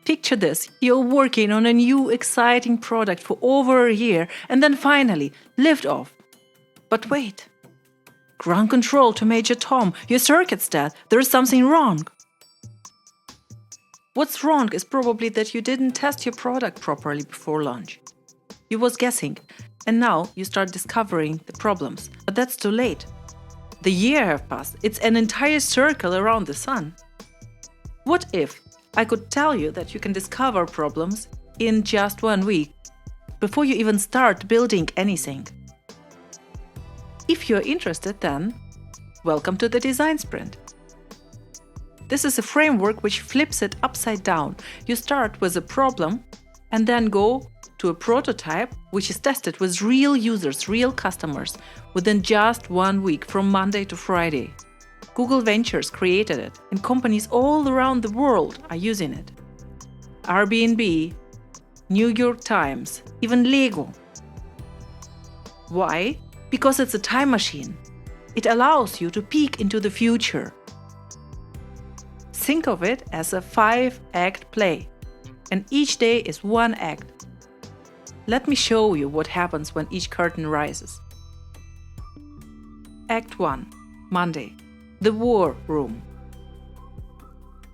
Picture this, you're working on a new exciting product for over a year and then finally, lift off. But wait. Ground control to Major Tom, your circuit's dead, there's something wrong. What's wrong is probably that you didn't test your product properly before launch. You was guessing, and now you start discovering the problems, but that's too late. The year have passed, it's an entire circle around the sun. What if I could tell you that you can discover problems in just 1 week, before you even start building anything? If you're interested, then welcome to the Design Sprint. This is a framework which flips it upside down. You start with a problem and then go to a prototype which is tested with real users, real customers, within just 1 week from Monday to Friday. Google Ventures created it, and companies all around the world are using it. Airbnb, New York Times, even Lego. Why? Because it's a time machine. It allows you to peek into the future. Think of it as a 5-act play, and each day is 1 act. Let me show you what happens when each curtain rises. Act 1, Monday. The War Room.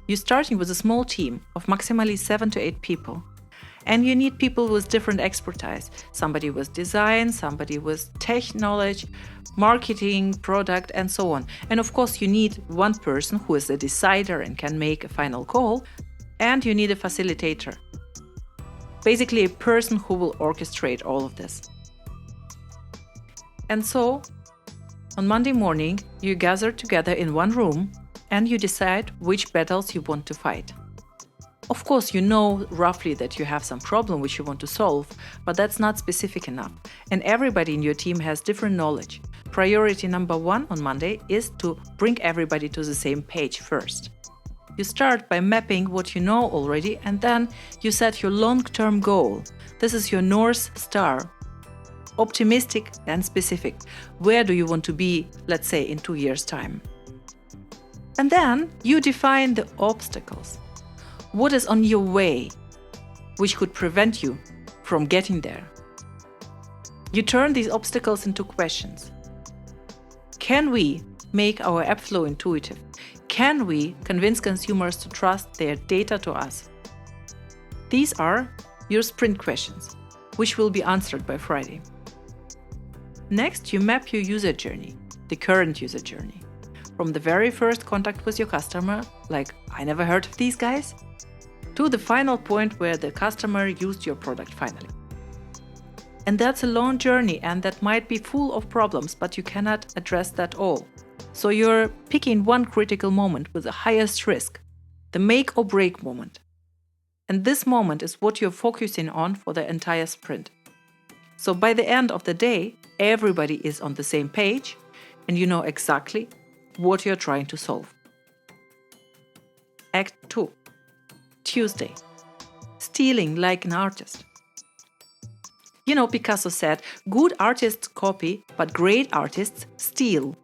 You're starting with a small team of maximally 7 to 8 people. And you need people with different expertise. Somebody with design, somebody with tech knowledge, marketing, product, and so on. And of course, you need one person who is a decider and can make a final call. And you need a facilitator. Basically, a person who will orchestrate all of this. And so, on Monday morning, you gather together in one room and you decide which battles you want to fight. Of course, you know roughly that you have some problem which you want to solve, but that's not specific enough. And everybody in your team has different knowledge. Priority number 1 on Monday is to bring everybody to the same page first. You start by mapping what you know already, and then you set your long-term goal. This is your North Star. Optimistic and specific. Where do you want to be, let's say, in 2 years' time? And then you define the obstacles. What is on your way, which could prevent you from getting there? You turn these obstacles into questions. Can we make our app flow intuitive? Can we convince consumers to trust their data to us? These are your sprint questions, which will be answered by Friday. Next, you map your user journey, the current user journey. From the very first contact with your customer, like, I never heard of these guys, to the final point where the customer used your product finally. And that's a long journey, and that might be full of problems, but you cannot address that all. So you're picking one critical moment with the highest risk, the make or break moment. And this moment is what you're focusing on for the entire sprint. So by the end of the day, everybody is on the same page and you know exactly what you're trying to solve. Act 2. Tuesday. Stealing like an artist. You know, Picasso said, good artists copy, but great artists steal.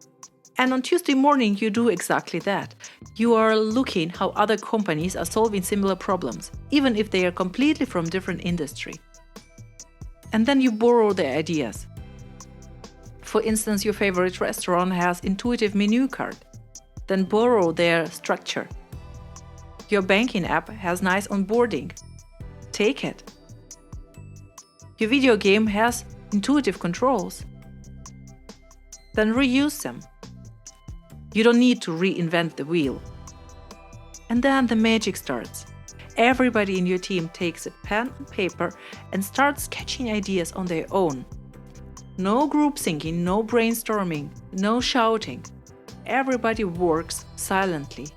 And on Tuesday morning, you do exactly that. You are looking how other companies are solving similar problems, even if they are completely from different industry. And then you borrow their ideas. For instance, your favorite restaurant has intuitive menu card. Then borrow their structure. Your banking app has nice onboarding. Take it. Your video game has intuitive controls. Then reuse them. You don't need to reinvent the wheel. And then the magic starts. Everybody in your team takes a pen and paper and starts sketching ideas on their own. No group thinking, no brainstorming, no shouting. Everybody works silently.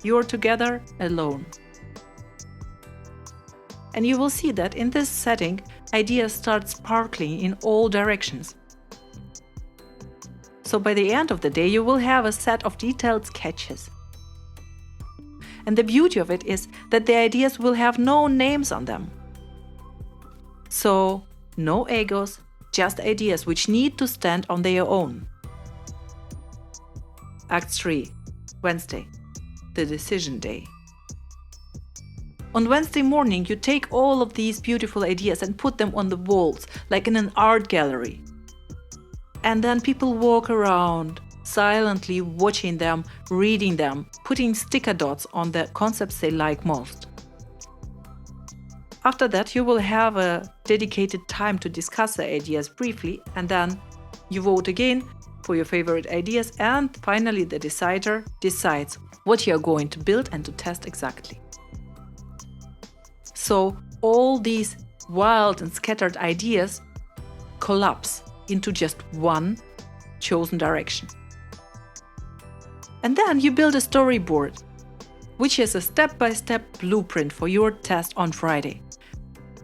You're together alone. And you will see that in this setting, ideas start sparkling in all directions. So by the end of the day, you will have a set of detailed sketches. And the beauty of it is that the ideas will have no names on them. So, no egos, just ideas which need to stand on their own. Act 3, Wednesday, the decision day. On Wednesday morning, you take all of these beautiful ideas and put them on the walls, like in an art gallery. And then people walk around, silently watching them, reading them, putting sticker dots on the concepts they like most. After that, you will have a dedicated time to discuss the ideas briefly, and then you vote again for your favorite ideas, and finally the decider decides what you are going to build and to test exactly. So all these wild and scattered ideas collapse into just one chosen direction. And then you build a storyboard, which is a step-by-step blueprint for your test on Friday.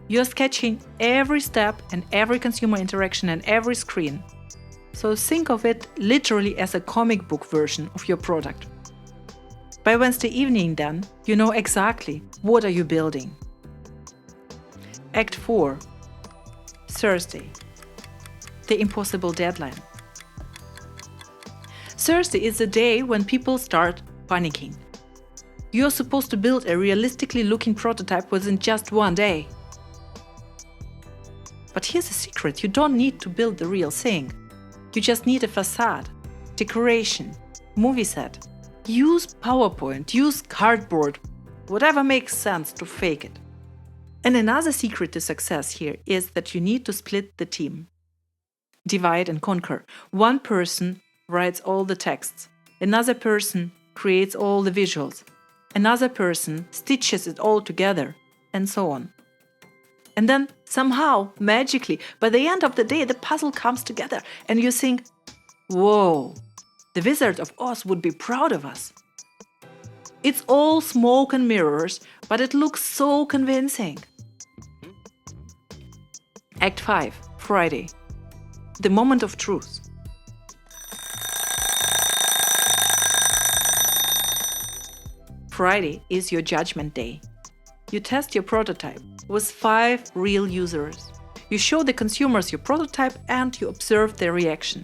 You're sketching every step and every consumer interaction and every screen. So think of it literally as a comic book version of your product. By Wednesday evening then, you know exactly what are you building. Act 4. Thursday. The impossible deadline. Thursday is the day when people start panicking. You're supposed to build a realistically looking prototype within just one day. But here's a secret, you don't need to build the real thing. You just need a facade, decoration, movie set. Use PowerPoint, use cardboard, whatever makes sense to fake it. And another secret to success here is that you need to split the team. Divide and conquer. One person writes all the texts, another person creates all the visuals, another person stitches it all together, and so on. And then somehow, magically, by the end of the day, the puzzle comes together and you think, whoa, the Wizard of Oz would be proud of us. It's all smoke and mirrors, but it looks so convincing. Act 5, Friday. The moment of truth. Friday is your judgment day. You test your prototype with 5 real users. You show the consumers your prototype and you observe their reaction.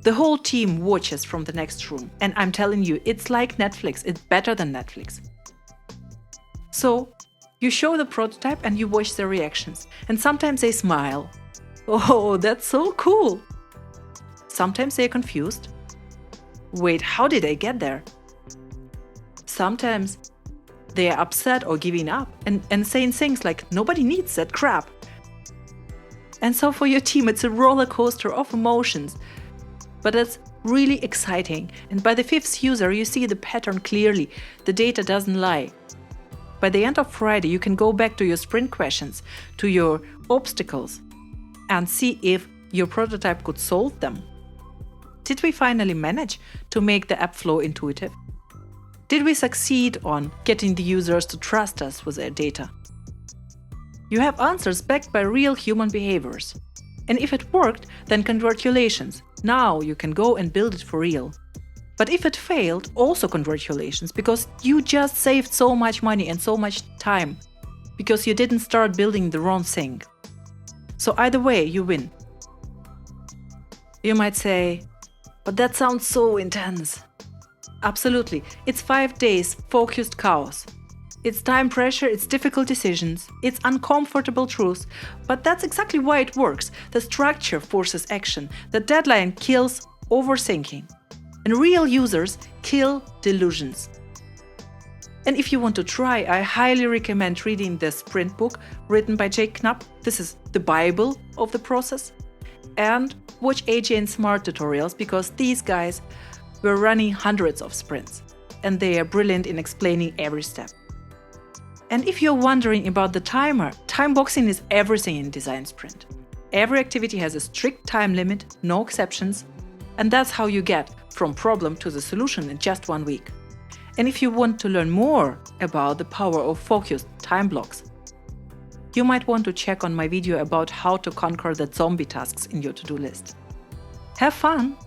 The whole team watches from the next room, and I'm telling you, it's like Netflix, it's better than Netflix. So, you show the prototype and you watch their reactions, and sometimes they smile. Oh, that's so cool! Sometimes they're confused. Wait, how did I get there? Sometimes they are upset or giving up and saying things like, nobody needs that crap. And so for your team, it's a roller coaster of emotions. But it's really exciting. And by the 5th user, you see the pattern clearly. The data doesn't lie. By the end of Friday, you can go back to your sprint questions, to your obstacles, and see if your prototype could solve them. Did we finally manage to make the app flow intuitive? Did we succeed on getting the users to trust us with their data? You have answers backed by real human behaviors. And if it worked, then congratulations. Now you can go and build it for real. But if it failed, also congratulations, because you just saved so much money and so much time, because you didn't start building the wrong thing. So either way, you win. You might say, but that sounds so intense. Absolutely. It's 5 days focused chaos. It's time pressure, it's difficult decisions, it's uncomfortable truths, but that's exactly why it works. The structure forces action, the deadline kills overthinking, and real users kill delusions. And if you want to try, I highly recommend reading the sprint book written by Knapp. This is the Bible of the process. And watch AJ and Smart tutorials, because these guys were running hundreds of sprints, and they are brilliant in explaining every step. And if you're wondering about the timer, time boxing is everything in design sprint. Every activity has a strict time limit, no exceptions, and that's how you get from problem to the solution in just 1 week. And if you want to learn more about the power of focused time blocks, you might want to check on my video about how to conquer the zombie tasks in your to-do list. Have fun!